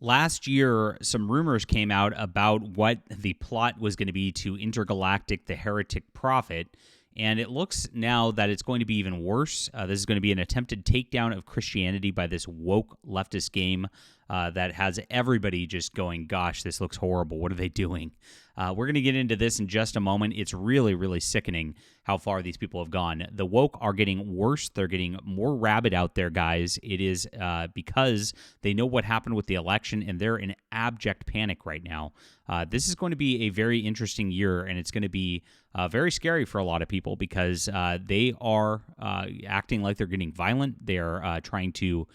Last year, some rumors came out about what the plot was going to be to Intergalactic, the Heretic Prophet, and it looks now that it's going to be even worse. This is going to be an attempted takedown of Christianity by this woke leftist game that has everybody just going, gosh, this looks horrible. What are they doing? We're going to get into this in just a moment. It's really, really sickening how far these people have gone. The woke are getting worse. They're getting more rabid out there, guys. It is because they know what happened with the election, and they're in abject panic right now. This is going to be a very interesting year, and it's going to be very scary for a lot of people because they are acting like they're getting violent. They are trying to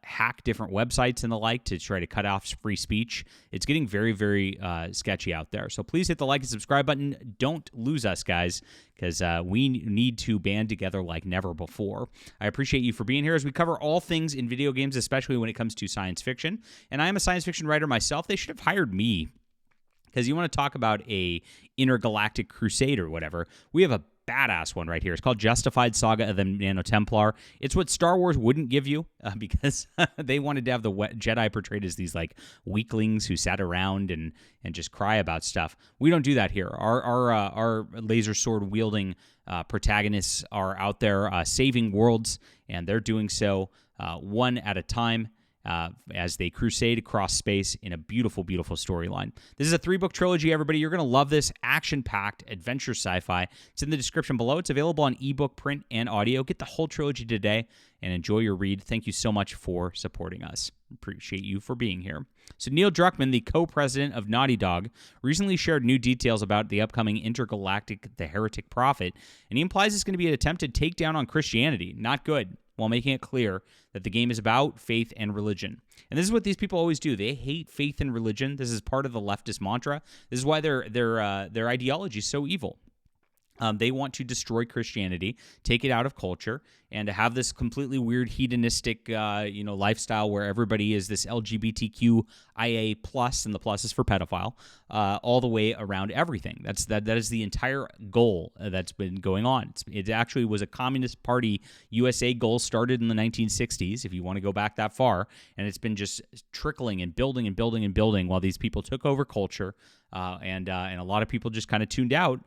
hack different websites and the like to try to cut off free speech. It's getting very, very sketchy out there. So please hit the like and subscribe button. Don't lose us, guys, because we need to band together like never before. I appreciate you for being here as we cover all things in video games, especially when it comes to science fiction. And I am a science fiction writer myself. They should have hired me because you want to talk about a intergalactic crusade or whatever. We have a badass one right here. It's called Justified Saga of the NANO Templar. It's what Star Wars wouldn't give you because they wanted to have the Jedi portrayed as these like weaklings who sat around and just cry about stuff. We don't do that here. Our laser sword wielding protagonists are out there saving worlds, and they're doing so one at a time. As they crusade across space in a beautiful, beautiful storyline. This is a 3-book trilogy, everybody. You're going to love this action-packed adventure sci-fi. It's in the description below. It's available on ebook, print, and audio. Get the whole trilogy today and enjoy your read. Thank you so much for supporting us. Appreciate you for being here. So Neil Druckmann, the co-president of Naughty Dog, recently shared new details about the upcoming Intergalactic, the Heretic Prophet, and he implies it's going to be an attempted takedown on Christianity. Not good, while making it clear that the game is about faith and religion. And this is what these people always do. They hate faith and religion. This is part of the leftist mantra. This is why their ideology is so evil. They want to destroy Christianity, take it out of culture, and to have this completely weird hedonistic, lifestyle where everybody is this LGBTQIA plus, and the plus is for pedophile, all the way around everything. That is the entire goal that's been going on. It actually was a Communist Party USA goal started in the 1960s, if you want to go back that far, and it's been just trickling and building and building and building while these people took over culture, and a lot of people just kind of tuned out.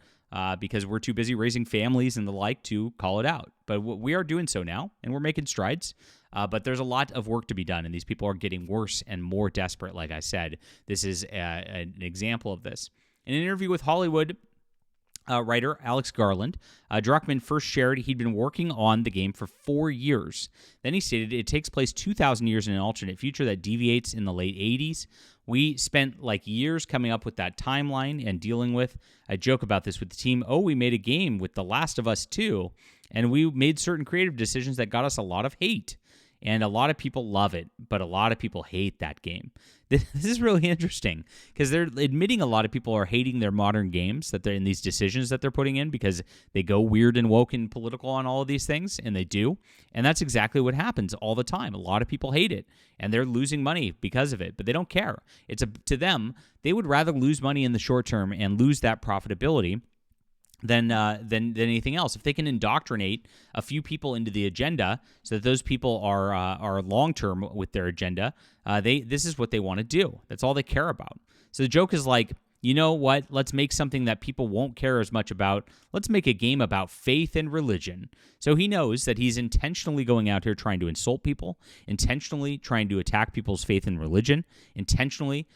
Because we're too busy raising families and the like to call it out. But we are doing so now, and we're making strides. But there's a lot of work to be done, and these people are getting worse and more desperate, like I said. This is an example of this. In an interview with Hollywood writer Alex Garland, Druckmann first shared he'd been working on the game for 4 years. Then he stated it takes place 2,000 years in an alternate future that deviates in the late 80s. We spent like years coming up with that timeline and dealing with. I joke about this with the team. Oh, we made a game with The Last of Us 2, and we made certain creative decisions that got us a lot of hate. And a lot of people love it, but a lot of people hate that game. This is really interesting because they're admitting a lot of people are hating their modern games, that they're in these decisions that they're putting in because they go weird and woke and political on all of these things, and they do. And that's exactly what happens all the time. A lot of people hate it, and they're losing money because of it, but they don't care. To them, they would rather lose money in the short term and lose that profitability than anything else. If they can indoctrinate a few people into the agenda so that those people are long-term with their agenda, this is what they want to do. That's all they care about. So the joke is like, you know what? Let's make something that people won't care as much about. Let's make a game about faith and religion. So he knows that he's intentionally going out here trying to insult people, intentionally trying to attack people's faith and religion, intentionally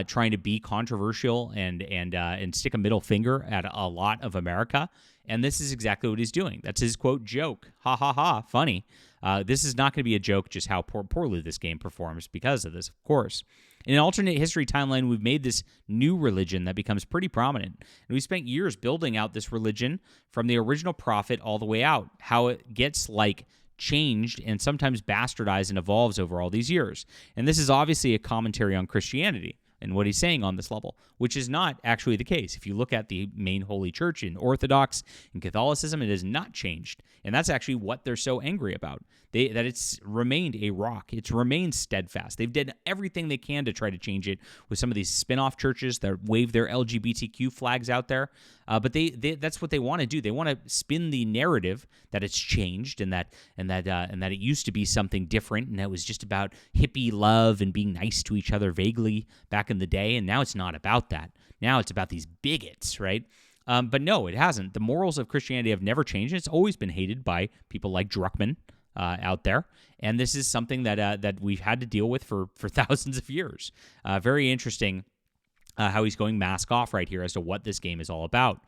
trying to be controversial and stick a middle finger at a lot of America. And this is exactly what he's doing. That's his quote joke. Ha ha ha. Funny. This is not going to be a joke, just how poorly this game performs because of this, of course. In an alternate history timeline, we've made this new religion that becomes pretty prominent. And we spent years building out this religion from the original prophet all the way out, how it gets changed and sometimes bastardized and evolves over all these years. And this is obviously a commentary on Christianity. and what he's saying on this level, which is not actually the case. If you look at the main Holy Church in Orthodox and Catholicism, it has not changed. And that's actually what they're so angry about, that it's remained a rock. It's remained steadfast. They've done everything they can to try to change it with some of these spin-off churches that wave their LGBTQ flags out there. But that's what they want to do. They want to spin the narrative that it's changed and that it used to be something different, and that was just about hippie love and being nice to each other vaguely back in the day. And now it's not about that. Now it's about these bigots, right? But no, it hasn't. The morals of Christianity have never changed. It's always been hated by people like Druckmann out there, and this is something that we've had to deal with for thousands of years. Very interesting how he's going mask off right here as to what this game is all about.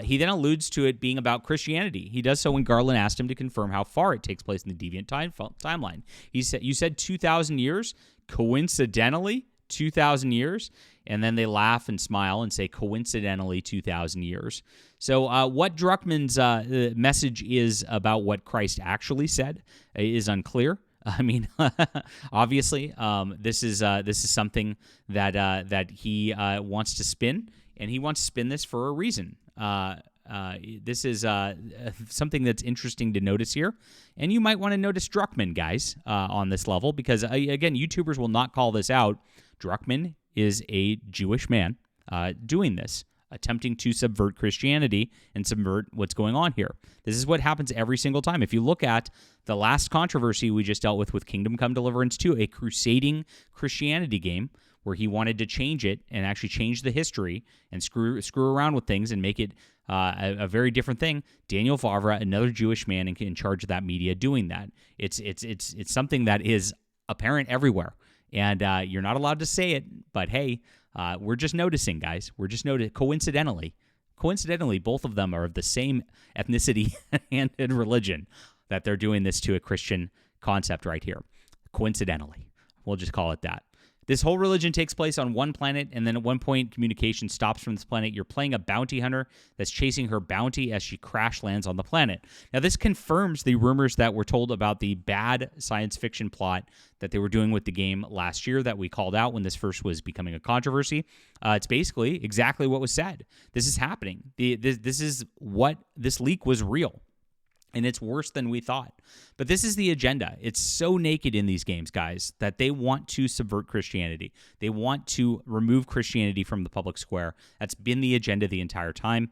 He then alludes to it being about Christianity. He does so when Garland asked him to confirm how far it takes place in the Deviant timeline. He said, "You said 2,000 years? Coincidentally, 2,000 years?" And then they laugh and smile and say, "Coincidentally, 2,000 years." So what Druckmann's message is about what Christ actually said is unclear. I mean, obviously, this is something that he wants to spin, and he wants to spin this for a reason. This is something that's interesting to notice here, and you might want to notice Druckmann, guys, on this level, because again, YouTubers will not call this out. Druckmann is a Jewish man doing this, attempting to subvert Christianity and subvert what's going on here. This is what happens every single time. If you look at the last controversy we just dealt with Kingdom Come Deliverance 2, a crusading Christianity game where he wanted to change it and actually change the history and screw around with things and make it a very different thing. Daniel Favre, another Jewish man in charge of that media, doing that. It's something that is apparent everywhere. And you're not allowed to say it, but hey, we're just noticing, guys. We're just noticing. Coincidentally, both of them are of the same ethnicity and religion, that they're doing this to a Christian concept right here. Coincidentally. We'll just call it that. This whole religion takes place on one planet, and then at one point, communication stops from this planet. You're playing a bounty hunter that's chasing her bounty as she crash lands on the planet. Now, this confirms the rumors that were told about the bad science fiction plot that they were doing with the game last year that we called out when this first was becoming a controversy. It's basically exactly what was said. This is happening. This leak was real. And it's worse than we thought. But this is the agenda. It's so naked in these games, guys, that they want to subvert Christianity. They want to remove Christianity from the public square. That's been the agenda the entire time.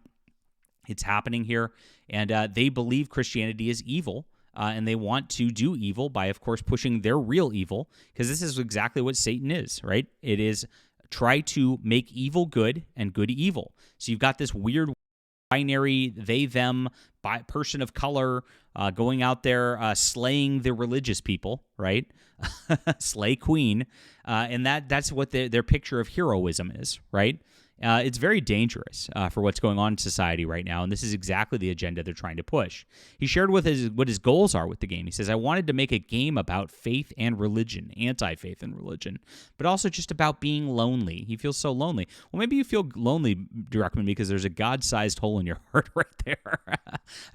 It's happening here. And they believe Christianity is evil. And they want to do evil by, of course, pushing their real evil. Because this is exactly what Satan is, right? It is try to make evil good and good evil. So you've got this weird binary they them person of color going out there slaying the religious people, right? Slay queen, and that's what their picture of heroism is, right? It's very dangerous for what's going on in society right now, and this is exactly the agenda they're trying to push. He shared what his goals are with the game. He says, "I wanted to make a game about faith and religion, anti-faith and religion, but also just about being lonely." He feels so lonely. Well, maybe you feel lonely, Druckmann, because there's a God-sized hole in your heart right there.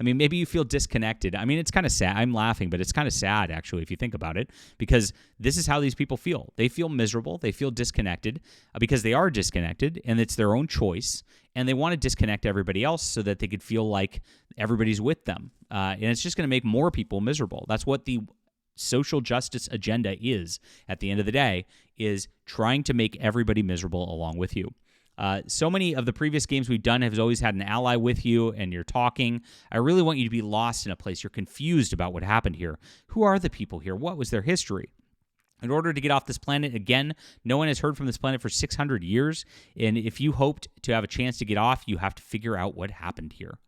I mean, maybe you feel disconnected. I mean, it's kind of sad. I'm laughing, but it's kind of sad, actually, if you think about it, because this is how these people feel. They feel miserable. They feel disconnected because they are disconnected, and it's their own choice, and they want to disconnect everybody else so that they could feel like everybody's with them. And it's just going to make more people miserable. That's what the social justice agenda is, at the end of the day, is trying to make everybody miserable along with you. So many of the previous games we've done have always had an ally with you, and you're talking. I really want you to be lost in a place. You're confused about what happened here. Who are the people here? What was their history? In order to get off this planet, again, no one has heard from this planet for 600 years, and if you hoped to have a chance to get off, you have to figure out what happened here.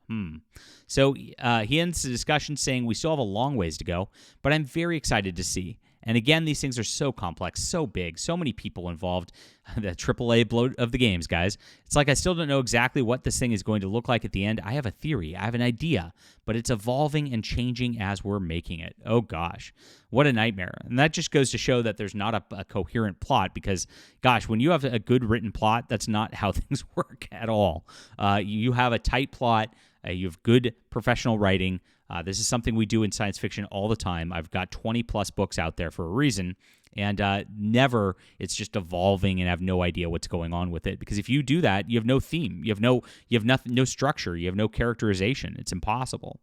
So he ends the discussion saying, "We still have a long ways to go, but I'm very excited to see." And again, these things are so complex, so big, so many people involved. The AAA bloat of the games, guys. It's like I still don't know exactly what this thing is going to look like at the end. I have a theory. I have an idea. But it's evolving and changing as we're making it. Oh, gosh. What a nightmare. And that just goes to show that there's not a coherent plot because, gosh, when you have a good written plot, that's not how things work at all. You have a tight plot. You have good professional writing. This is something we do in science fiction all the time. I've got 20-plus books out there for a reason, And never it's just evolving and have no idea what's going on with it. Because if you do that, you have no theme, you have nothing, no structure, you have no characterization. It's impossible.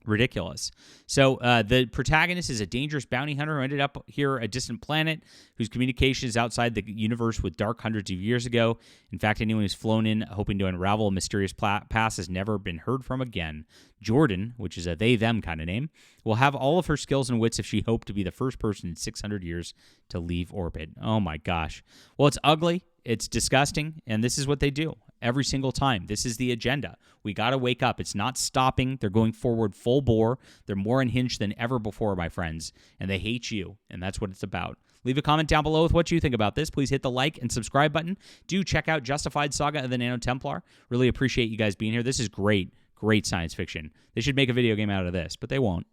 Ridiculous. So the protagonist is a dangerous bounty hunter who ended up here, a distant planet, whose communication is outside the universe with dark hundreds of years ago. In fact, anyone who's flown in hoping to unravel a mysterious past has never been heard from again. Jordan, which is a they-them kind of name, will have all of her skills and wits if she hoped to be the first person in 600 years to leave orbit. Oh my gosh. Well, it's ugly. It's disgusting. And this is what they do every single time. This is the agenda. We got to wake up. It's not stopping. They're going forward full bore. They're more unhinged than ever before, my friends. And they hate you. And that's what it's about. Leave a comment down below with what you think about this. Please hit the like and subscribe button. Do check out Justified Saga of the Nano Templar. Really appreciate you guys being here. This is great. Great science fiction. They should make a video game out of this, but they won't.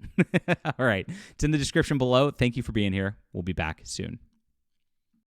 All right. It's in the description below. Thank you for being here. We'll be back soon.